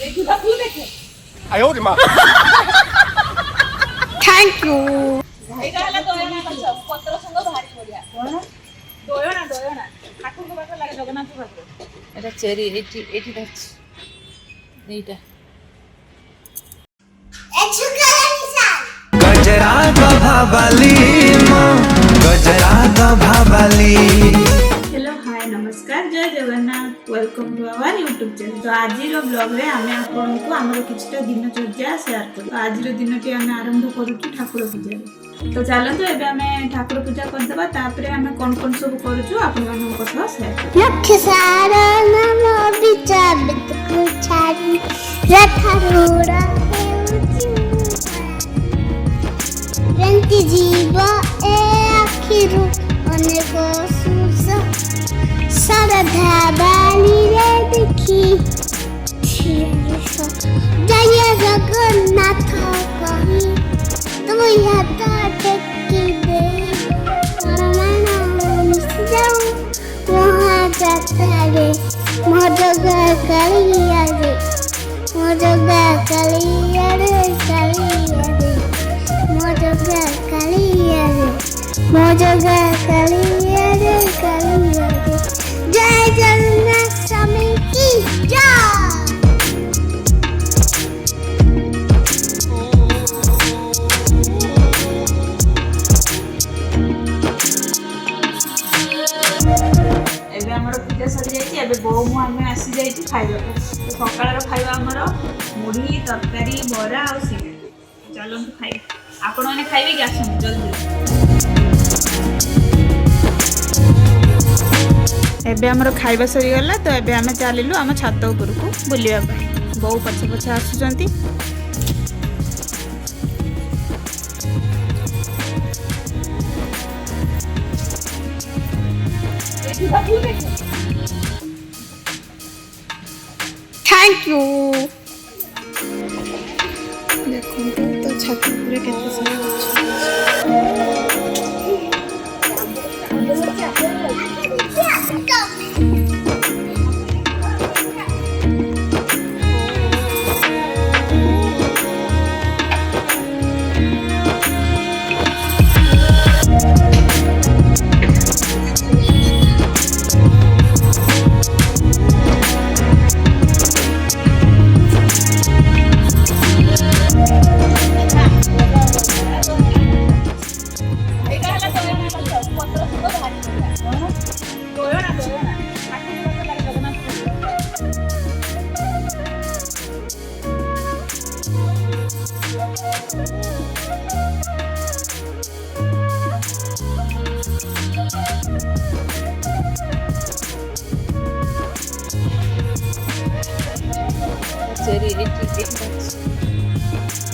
哎呦我的妈थैंक you ଏଇଟା ହେଲା ଦୟଣା ଗଛ ପତ୍ର ସଙ୍ଗ ଭାରି ବଢିଆ ଦୟଣା ଦୟଣା ଠାକୁରଙ୍କ ପାଖରେ ଲାଗେ ଜଗନ୍ନାଥ ପାଖରେ এটা চেরি এটি এটি দেখছি এইটা गजरा गभाबाली गजरा गभाबाली। हेलो हाय नमस्कार जय Jagannath welcome to our YouTube channel. तो आज ब्लॉग रे आमे आपन को हमर किछटा दिनचर्या शेयर करू। आज दिनटी आमे आरंभ करू ठाकुर पूजा। तो चलो तो एबे आमे ठाकुर पूजा कर देबा तापरे आमे कोन कोन सब करू छु आपन मानन को साथ शेयर करू। लक्ष्य सारा नाम विचार को छाड़ी रथारूढ़ा रंती जीव ए आखिरु अनेक सुस सरधा बाली रे देखी जय जगन्नाथ कही तुम हाथ टेकी दे परमाण जाऊं वहाँ जाता रे मोजगा कालिया रे मोजगा कालिया रे कालिया रे मोजगा कालिया रे मोजगा कालिया रे कालिया रे जय जगन्नाथ स्वामी की जय। एबे हमर पूजा सरी जाई एबे बो मु आमे आसी जाई खाइबा तो सकाळ रो खाइबा हमर मुढ़ी तरकारी बरा और सिंगा चलो तो खाइ आपण माने खाइबे कि आसन जल्दी एबे हमर खाइबा सरी गला तो एबे आमे चलिलु हम छात ऊपर को बुलिया बो पछ पछ आसुचंती थैंक यू देखो तो छत पूरे केते सारा চেরি এটি এটি দেখছি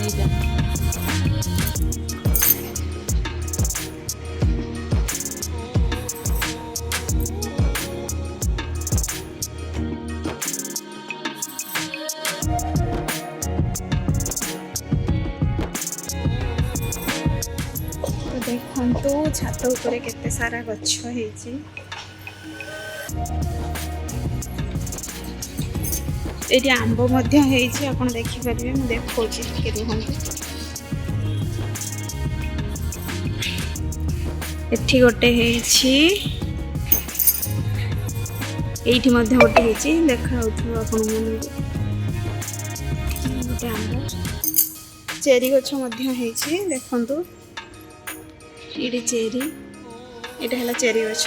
এইটা तो देखंतु छात ऊपर केते सारा गछ हेची एटी आंब मध्य हेची आपण देखि परिबे मु देखौची के रुहंतु एठी गोटे हेची एठी मध्य गोटे हेची देखा होथु आपण मन गोटे आंब चेरी गछ मध्य हेची देखंतु एटी चेरी एटा हला चेरी गछ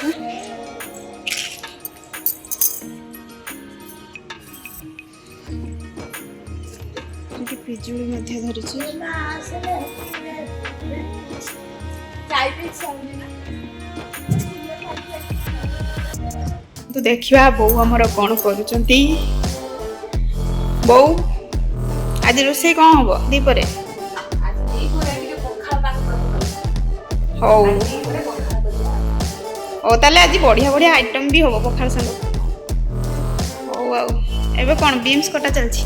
पिजुली मध्य धरिछि तो देखिबा बो हमर कोन करूचंती बो आज रोसे कोन हबो दीपरे हो ओ ताले आज बढ़िया बढ़िया आइटम भी हबो पखाल संग हो आ एबे कोन बीम्स कटा चलछि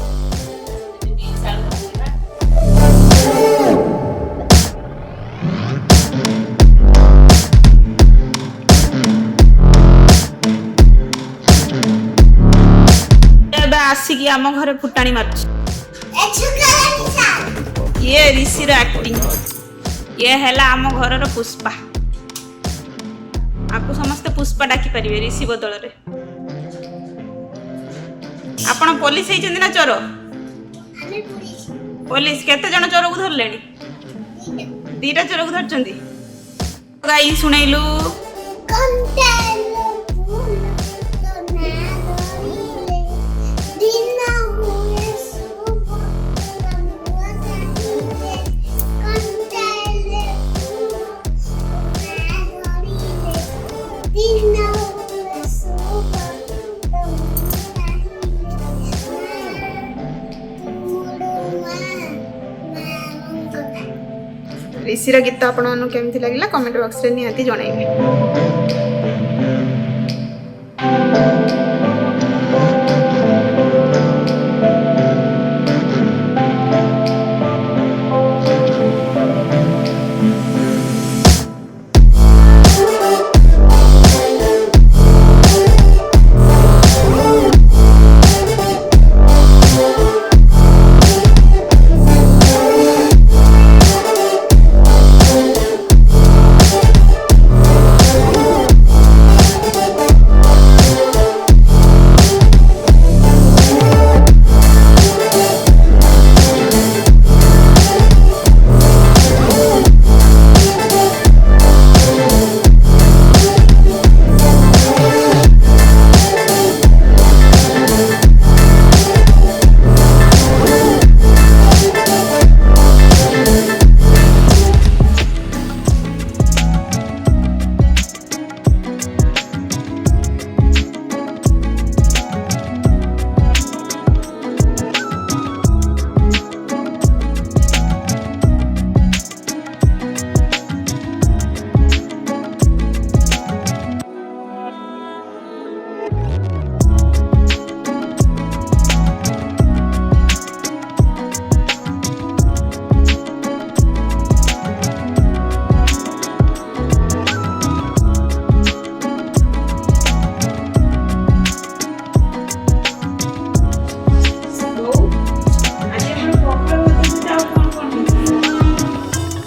ये आम घरे फुटाणी मार्च ये ऋषि एक्टिंग ये हैला आम घर पुष्पा आपको समस्ते पुष्पा डाकी पारे ऋषि बदल रे आपण पुलिस होइछन ना चोर पुलिस केते जण चोर को धरलेनी 2टा चोर को धरचंदी गाई सुनैलु ऋषिर गीत आपन केमती लगिला कमेंट बॉक्स रे निहाती जणाइबे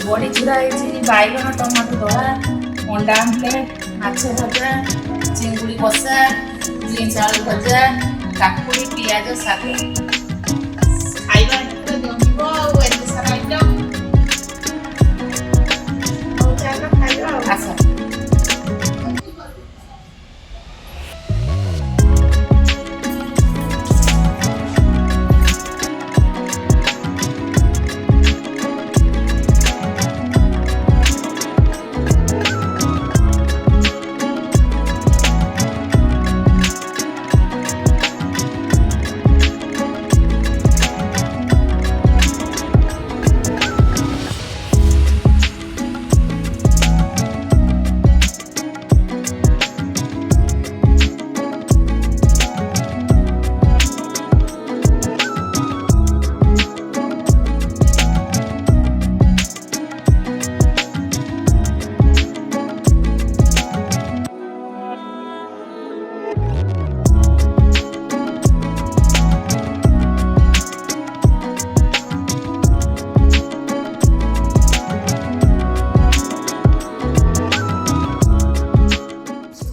बड़ी चूड़ा बैगन टमाटो दला अंडा आमलेट माछ भजा चिंगुड़ी कषा बीन्स आलू भजा काकुड़ी पियाज साथी खाइबा जमिबो एते सारा आइटम चालो खाइबा आसा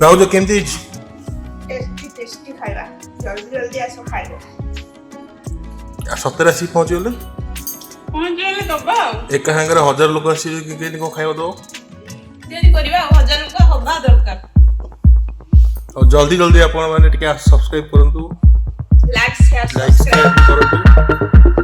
राहुल केमती टेस्टी टेस्टी खाइबा जल्दी जल्दी आसो खाइबो सतरे आसी पहुँचीगले पहुंच गेले दबा एक सागर 1000 लोक आसी कौन खाइबा दो तैयारी करबा 1000 लोक होबा दरकार और जल्दी जल्दी आपण माने टिके सब्सक्राइब करंतु लाइक शेयर लाइक करंतु